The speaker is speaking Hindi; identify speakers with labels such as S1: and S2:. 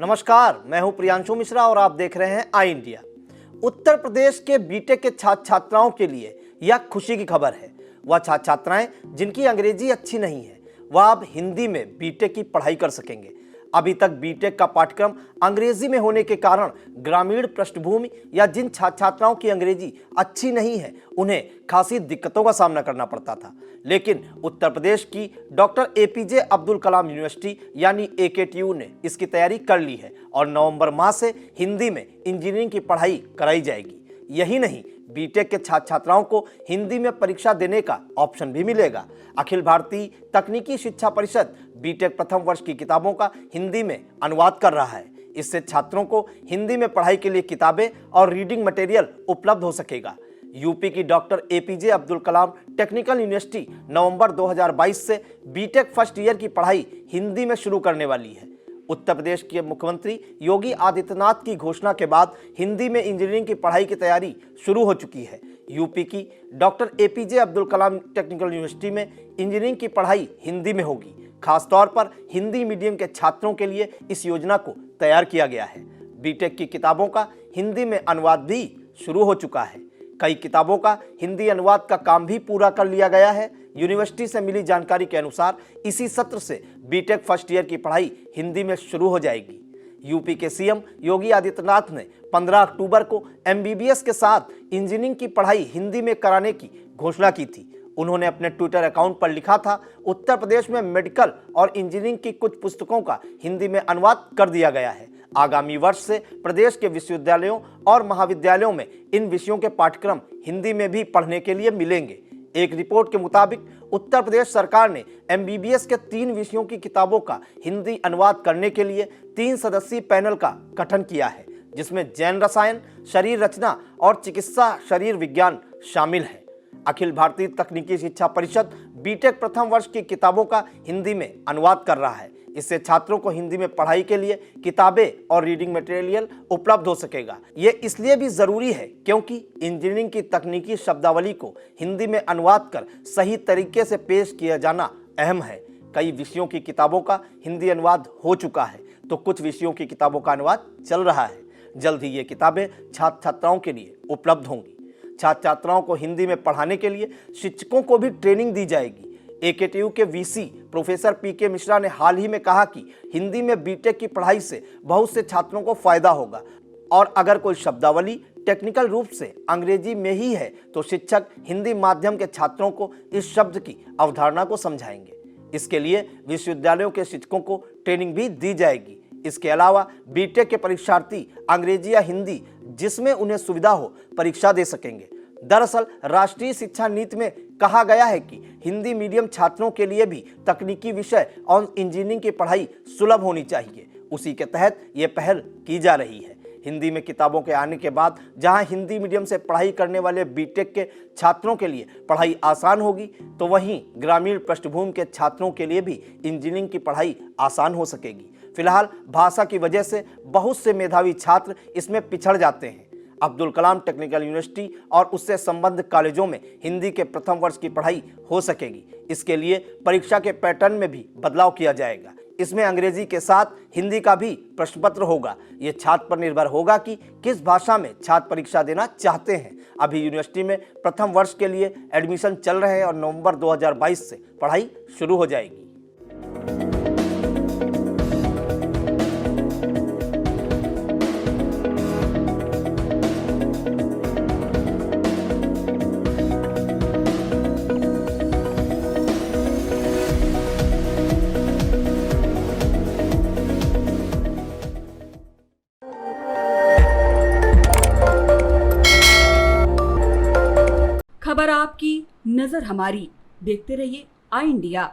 S1: नमस्कार, मैं हूं प्रियांशु मिश्रा और आप देख रहे हैं आई इंडिया। उत्तर प्रदेश के बीटेक के छात्र छात्राओं के लिए यह खुशी की खबर है। वह छात्र छात्राएं जिनकी अंग्रेजी अच्छी नहीं है वह अब हिंदी में बीटेक की पढ़ाई कर सकेंगे। अभी तक बीटेक का पाठ्यक्रम अंग्रेजी में होने के कारण ग्रामीण पृष्ठभूमि या जिन छात्र छात्राओं की अंग्रेजी अच्छी नहीं है उन्हें खासी दिक्कतों का सामना करना पड़ता था। लेकिन उत्तर प्रदेश की doctor APJ Abdul Kalam university यानी एकेटीयू ने इसकी तैयारी कर ली है और नवंबर माह से हिंदी में इंजीनियरिंग की पढ़ाई कराई जाएगी। यही नहीं, बीटेक के छात्र छात्राओं को हिंदी में परीक्षा देने का ऑप्शन भी मिलेगा। अखिल भारतीय तकनीकी शिक्षा परिषद बीटेक प्रथम वर्ष की किताबों का हिंदी में अनुवाद कर रहा है। इससे छात्रों को हिंदी में पढ़ाई के लिए किताबें और रीडिंग मटेरियल उपलब्ध हो सकेगा। यूपी की doctor APJ Abdul Kalam technical university नवंबर 2022 से बीटेक फर्स्ट ईयर की पढ़ाई हिंदी में शुरू करने वाली है। उत्तर प्रदेश के मुख्यमंत्री योगी आदित्यनाथ की घोषणा के बाद हिंदी में इंजीनियरिंग की पढ़ाई की तैयारी शुरू हो चुकी है। यूपी की doctor APJ Abdul Kalam technical university में इंजीनियरिंग की पढ़ाई हिंदी में होगी। खासतौर पर हिंदी मीडियम के छात्रों के लिए इस योजना को तैयार किया गया है। बीटेक की किताबों का हिंदी में अनुवाद भी शुरू हो चुका है। कई किताबों का हिंदी अनुवाद का काम भी पूरा कर लिया गया है। यूनिवर्सिटी से मिली जानकारी के अनुसार इसी सत्र से बीटेक फर्स्ट ईयर की पढ़ाई हिंदी में शुरू हो जाएगी। यूपी के सीएम योगी आदित्यनाथ ने 15 अक्टूबर को एमबीबीएस के साथ इंजीनियरिंग की पढ़ाई हिंदी में कराने की घोषणा की थी। उन्होंने अपने ट्विटर अकाउंट पर लिखा था, उत्तर प्रदेश में मेडिकल और इंजीनियरिंग की कुछ पुस्तकों का हिंदी में अनुवाद कर दिया गया है। आगामी वर्ष से प्रदेश के विश्वविद्यालयों और महाविद्यालयों में इन विषयों के पाठ्यक्रम हिंदी में भी पढ़ने के लिए मिलेंगे। एक रिपोर्ट के मुताबिक उत्तर प्रदेश सरकार ने एमबीबीएस के 3 विषयों की किताबों का हिंदी अनुवाद करने के लिए 3 सदस्यीय पैनल का गठन किया है, जिसमें जैन रसायन, शरीर रचना और चिकित्सा शरीर विज्ञान शामिल है। अखिल भारतीय तकनीकी शिक्षा परिषद बीटेक प्रथम वर्ष की किताबों का हिंदी में अनुवाद कर रहा है। इससे छात्रों को हिंदी में पढ़ाई के लिए किताबें और रीडिंग मटेरियल उपलब्ध हो सकेगा। ये इसलिए भी जरूरी है क्योंकि इंजीनियरिंग की तकनीकी शब्दावली को हिंदी में अनुवाद कर सही तरीके से पेश किया जाना अहम है। कई विषयों की किताबों का हिंदी अनुवाद हो चुका है तो कुछ विषयों की किताबों का अनुवाद चल रहा है। जल्द ही ये किताबें छात्र छात्राओं के लिए उपलब्ध होंगी। छात्र छात्राओं को हिंदी में पढ़ाने के लिए शिक्षकों को भी ट्रेनिंग दी जाएगी। एकेटीयू के वीसी प्रोफेसर पीके मिश्रा ने हाल ही में कहा कि हिंदी में बीटेक की पढ़ाई से बहुत से छात्रों को फायदा होगा और अगर कोई शब्दावली टेक्निकल रूप से अंग्रेजी में ही है तो शिक्षक हिंदी माध्यम के छात्रों को इस शब्द की अवधारणा को समझाएंगे। इसके लिए विश्वविद्यालयों के शिक्षकों को ट्रेनिंग भी दी जाएगी। इसके अलावा बीटेक के परीक्षार्थी अंग्रेजी या हिंदी जिसमें उन्हें सुविधा हो परीक्षा दे सकेंगे। दरअसल राष्ट्रीय शिक्षा नीति में कहा गया है कि हिंदी मीडियम छात्रों के लिए भी तकनीकी विषय और इंजीनियरिंग की पढ़ाई सुलभ होनी चाहिए। उसी के तहत ये पहल की जा रही है। हिंदी में किताबों के आने के बाद जहां हिंदी मीडियम से पढ़ाई करने वाले बीटेक के छात्रों के लिए पढ़ाई आसान होगी तो वहीं ग्रामीण पृष्ठभूमि के छात्रों के लिए भी इंजीनियरिंग की पढ़ाई आसान हो सकेगी। फिलहाल भाषा की वजह से बहुत से मेधावी छात्र इसमें पिछड़ जाते हैं। अब्दुल कलाम टेक्निकल यूनिवर्सिटी और उससे संबद्ध कॉलेजों में हिंदी के प्रथम वर्ष की पढ़ाई हो सकेगी। इसके लिए परीक्षा के पैटर्न में भी बदलाव किया जाएगा। इसमें अंग्रेजी के साथ हिंदी का भी प्रश्न पत्र होगा। ये छात्र पर निर्भर होगा कि किस भाषा में छात्र परीक्षा देना चाहते हैं। अभी यूनिवर्सिटी में प्रथम वर्ष के लिए एडमिशन चल रहे हैं और नवंबर 2022 से पढ़ाई शुरू हो जाएगी।
S2: खबर आपकी, नजर हमारी। देखते रहिए आई इंडिया।